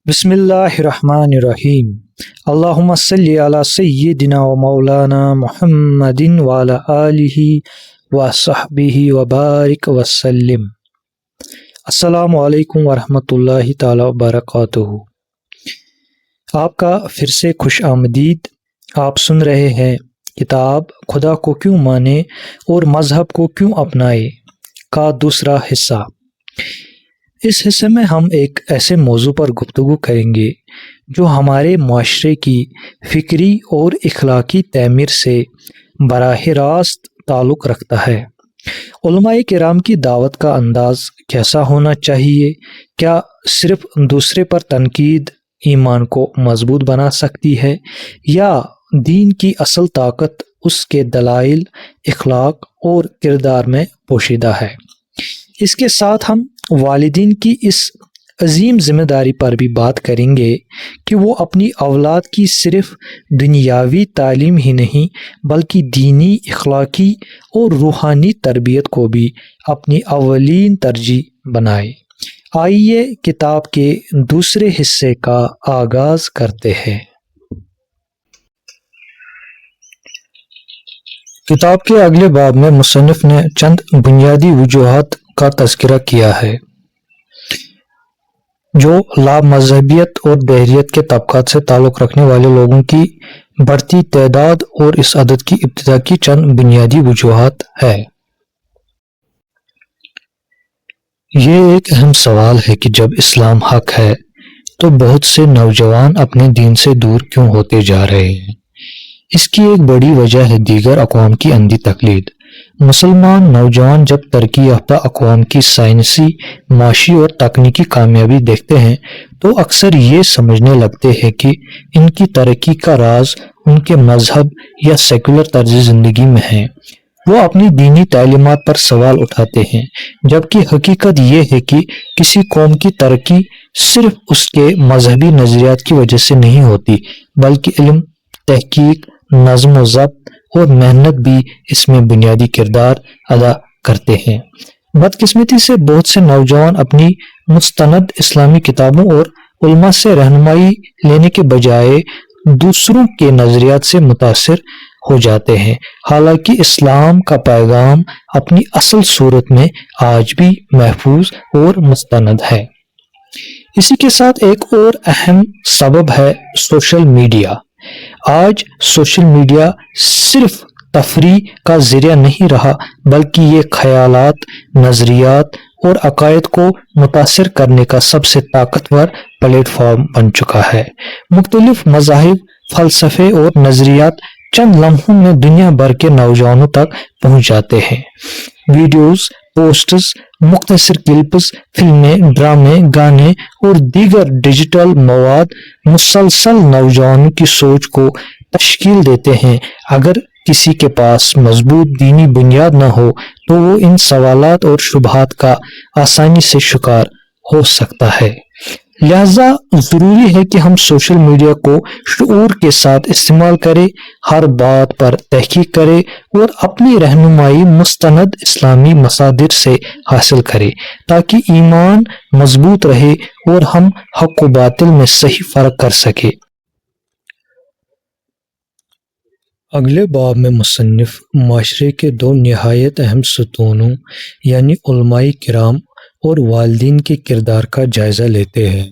بسم اللہ الرحمن الرحیم اللہم صلی علی سیدنا و مولانا محمد وعلی آلہ وصحبہ وبارک وسلم۔ السلام علیکم ورحمۃ اللہ تعالی وبرکاتہ۔ آپ کا پھر سے خوش آمدید۔ آپ سن رہے ہیں کتاب خدا کو کیوں مانے اور مذہب کو کیوں اپنائے کا دوسرا حصہ۔ اس حصے میں ہم ایک ایسے موضوع پر گفتگو کریں گے جو ہمارے معاشرے کی فکری اور اخلاقی تعمیر سے براہ راست تعلق رکھتا ہے۔ علماء کرام کی دعوت کا انداز کیسا ہونا چاہیے؟ کیا صرف دوسرے پر تنقید ایمان کو مضبوط بنا سکتی ہے، یا دین کی اصل طاقت اس کے دلائل، اخلاق اور کردار میں پوشیدہ ہے؟ اس کے ساتھ ہم والدین کی اس عظیم ذمہ داری پر بھی بات کریں گے کہ وہ اپنی اولاد کی صرف دنیاوی تعلیم ہی نہیں بلکہ دینی، اخلاقی اور روحانی تربیت کو بھی اپنی اولین ترجیح بنائے۔ آئیے کتاب کے دوسرے حصے کا آغاز کرتے ہیں۔ کتاب کے اگلے باب میں مصنف نے چند بنیادی وجوہات کا تذکرہ کیا ہے جو لامذہبیت اور دہریت کے طبقات سے تعلق رکھنے والے لوگوں کی بڑھتی تعداد اور اس عدد کی ابتدا کی چند بنیادی وجوہات ہے۔ یہ ایک اہم سوال ہے کہ جب اسلام حق ہے تو بہت سے نوجوان اپنے دین سے دور کیوں ہوتے جا رہے ہیں؟ اس کی ایک بڑی وجہ ہے دیگر اقوام کی اندھی تقلید۔ مسلمان نوجوان جب ترقی یافتہ اقوام کی سائنسی، معاشی اور تکنیکی کامیابی دیکھتے ہیں تو اکثر یہ سمجھنے لگتے ہیں کہ ان کی ترقی کا راز ان کے مذہب یا سیکولر طرز زندگی میں ہے۔ وہ اپنی دینی تعلیمات پر سوال اٹھاتے ہیں، جبکہ حقیقت یہ ہے کہ کسی قوم کی ترقی صرف اس کے مذہبی نظریات کی وجہ سے نہیں ہوتی، بلکہ علم، تحقیق، نظم و ضبط اور محنت بھی اس میں بنیادی کردار ادا کرتے ہیں۔ بدقسمتی سے بہت سے نوجوان اپنی مستند اسلامی کتابوں اور علماء سے رہنمائی لینے کے بجائے دوسروں کے نظریات سے متاثر ہو جاتے ہیں، حالانکہ اسلام کا پیغام اپنی اصل صورت میں آج بھی محفوظ اور مستند ہے۔ اسی کے ساتھ ایک اور اہم سبب ہے سوشل میڈیا۔ آج سوشل میڈیا صرف تفریح کا ذریعہ نہیں رہا بلکہ یہ خیالات، نظریات اور عقائد کو متاثر کرنے کا سب سے طاقتور پلیٹ فارم بن چکا ہے۔ مختلف مذاہب، فلسفے اور نظریات چند لمحوں میں دنیا بھر کے نوجوانوں تک پہنچ جاتے ہیں۔ ویڈیوز، پوسٹس، مختصر کلپس، فلمیں، ڈرامے، گانے اور دیگر ڈیجیٹل مواد مسلسل نوجوانوں کی سوچ کو تشکیل دیتے ہیں۔ اگر کسی کے پاس مضبوط دینی بنیاد نہ ہو تو وہ ان سوالات اور شبہات کا آسانی سے شکار ہو سکتا ہے۔ لہذا ضروری ہے کہ ہم سوشل میڈیا کو شعور کے ساتھ استعمال کریں، ہر بات پر تحقیق کریں اور اپنی رہنمائی مستند اسلامی مصادر سے حاصل کریں تاکہ ایمان مضبوط رہے اور ہم حق و باطل میں صحیح فرق کر سکیں۔ اگلے باب میں مصنف معاشرے کے دو نہایت اہم ستونوں یعنی علماء کرام اور والدین کے کردار کا جائزہ لیتے ہیں۔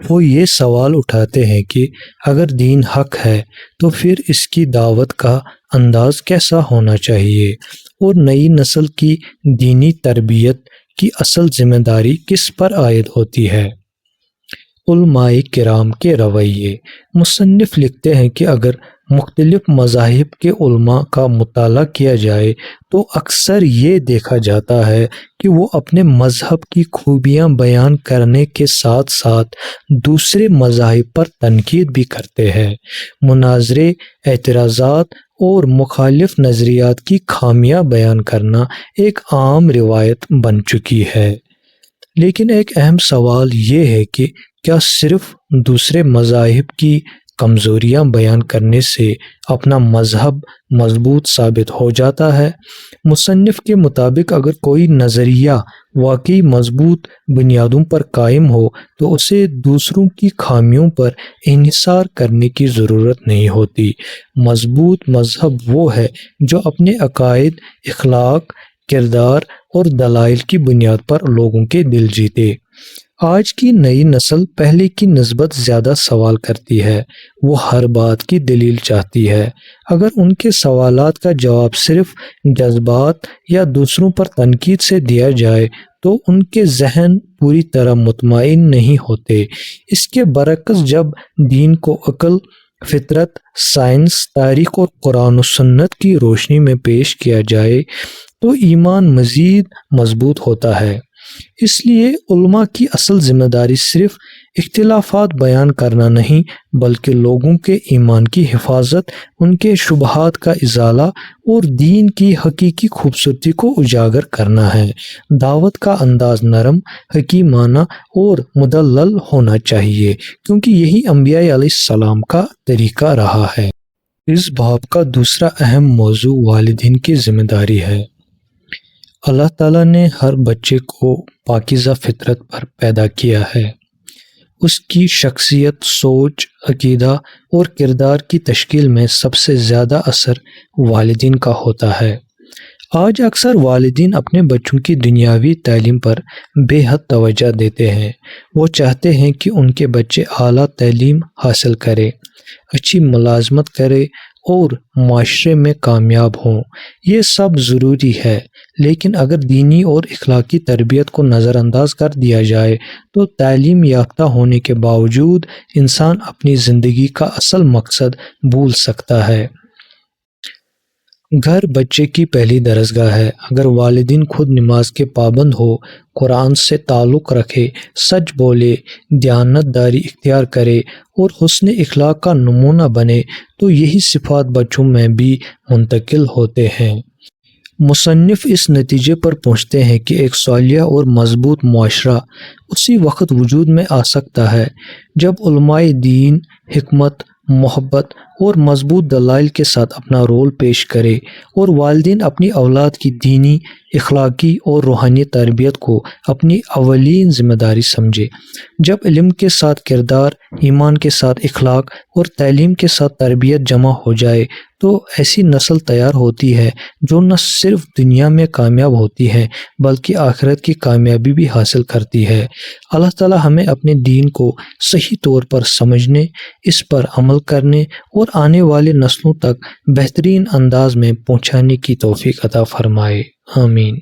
وہ یہ سوال اٹھاتے ہیں کہ اگر دین حق ہے تو پھر اس کی دعوت کا انداز کیسا ہونا چاہیے، اور نئی نسل کی دینی تربیت کی اصل ذمہ داری کس پر عائد ہوتی ہے۔ علماء کرام کے رویے۔ مصنف لکھتے ہیں کہ اگر مختلف مذاہب کے علماء کا مطالعہ کیا جائے تو اکثر یہ دیکھا جاتا ہے کہ وہ اپنے مذہب کی خوبیاں بیان کرنے کے ساتھ ساتھ دوسرے مذاہب پر تنقید بھی کرتے ہیں۔ مناظرے، اعتراضات اور مخالف نظریات کی خامیاں بیان کرنا ایک عام روایت بن چکی ہے۔ لیکن ایک اہم سوال یہ ہے کہ کیا صرف دوسرے مذاہب کی کمزوریاں بیان کرنے سے اپنا مذہب مضبوط ثابت ہو جاتا ہے۔ مصنف کے مطابق اگر کوئی نظریہ واقعی مضبوط بنیادوں پر قائم ہو تو اسے دوسروں کی خامیوں پر انحصار کرنے کی ضرورت نہیں ہوتی۔ مضبوط مذہب وہ ہے جو اپنے عقائد، اخلاق، کردار اور دلائل کی بنیاد پر لوگوں کے دل جیتے۔ آج کی نئی نسل پہلے کی نسبت زیادہ سوال کرتی ہے، وہ ہر بات کی دلیل چاہتی ہے۔ اگر ان کے سوالات کا جواب صرف جذبات یا دوسروں پر تنقید سے دیا جائے تو ان کے ذہن پوری طرح مطمئن نہیں ہوتے۔ اس کے برعکس جب دین کو عقل، فطرت، سائنس، تاریخ اور قرآن و سنت کی روشنی میں پیش کیا جائے تو ایمان مزید مضبوط ہوتا ہے۔ اس لیے علماء کی اصل ذمہ داری صرف اختلافات بیان کرنا نہیں بلکہ لوگوں کے ایمان کی حفاظت، ان کے شبہات کا ازالہ اور دین کی حقیقی خوبصورتی کو اجاگر کرنا ہے۔ دعوت کا انداز نرم، حکیمانہ اور مدلل ہونا چاہیے کیونکہ یہی انبیاء علیہ السلام کا طریقہ رہا ہے۔ اس باب کا دوسرا اہم موضوع والدین کی ذمہ داری ہے۔ اللہ تعالیٰ نے ہر بچے کو پاکیزہ فطرت پر پیدا کیا ہے۔ اس کی شخصیت، سوچ، عقیدہ اور کردار کی تشکیل میں سب سے زیادہ اثر والدین کا ہوتا ہے۔ آج اکثر والدین اپنے بچوں کی دنیاوی تعلیم پر بے حد توجہ دیتے ہیں۔ وہ چاہتے ہیں کہ ان کے بچے اعلیٰ تعلیم حاصل کرے، اچھی ملازمت کرے اور معاشرے میں کامیاب ہوں۔ یہ سب ضروری ہے، لیکن اگر دینی اور اخلاقی تربیت کو نظر انداز کر دیا جائے تو تعلیم یافتہ ہونے کے باوجود انسان اپنی زندگی کا اصل مقصد بھول سکتا ہے۔ گھر بچے کی پہلی درسگاہ ہے۔ اگر والدین خود نماز کے پابند ہو، قرآن سے تعلق رکھے، سچ بولے، دیانتداری اختیار کرے اور حسن اخلاق کا نمونہ بنے تو یہی صفات بچوں میں بھی منتقل ہوتے ہیں۔ مصنف اس نتیجے پر پہنچتے ہیں کہ ایک صالح اور مضبوط معاشرہ اسی وقت وجود میں آ سکتا ہے جب علماء دین حکمت، محبت اور مضبوط دلائل کے ساتھ اپنا رول پیش کرے اور والدین اپنی اولاد کی دینی، اخلاقی اور روحانی تربیت کو اپنی اولین ذمہ داری سمجھے۔ جب علم کے ساتھ کردار، ایمان کے ساتھ اخلاق اور تعلیم کے ساتھ تربیت جمع ہو جائے تو ایسی نسل تیار ہوتی ہے جو نہ صرف دنیا میں کامیاب ہوتی ہے بلکہ آخرت کی کامیابی بھی حاصل کرتی ہے۔ اللہ تعالی ہمیں اپنے دین کو صحیح طور پر سمجھنے، اس پر عمل کرنے اور آنے والی نسلوں تک بہترین انداز میں پہنچانے کی توفیق عطا فرمائے۔ آمین۔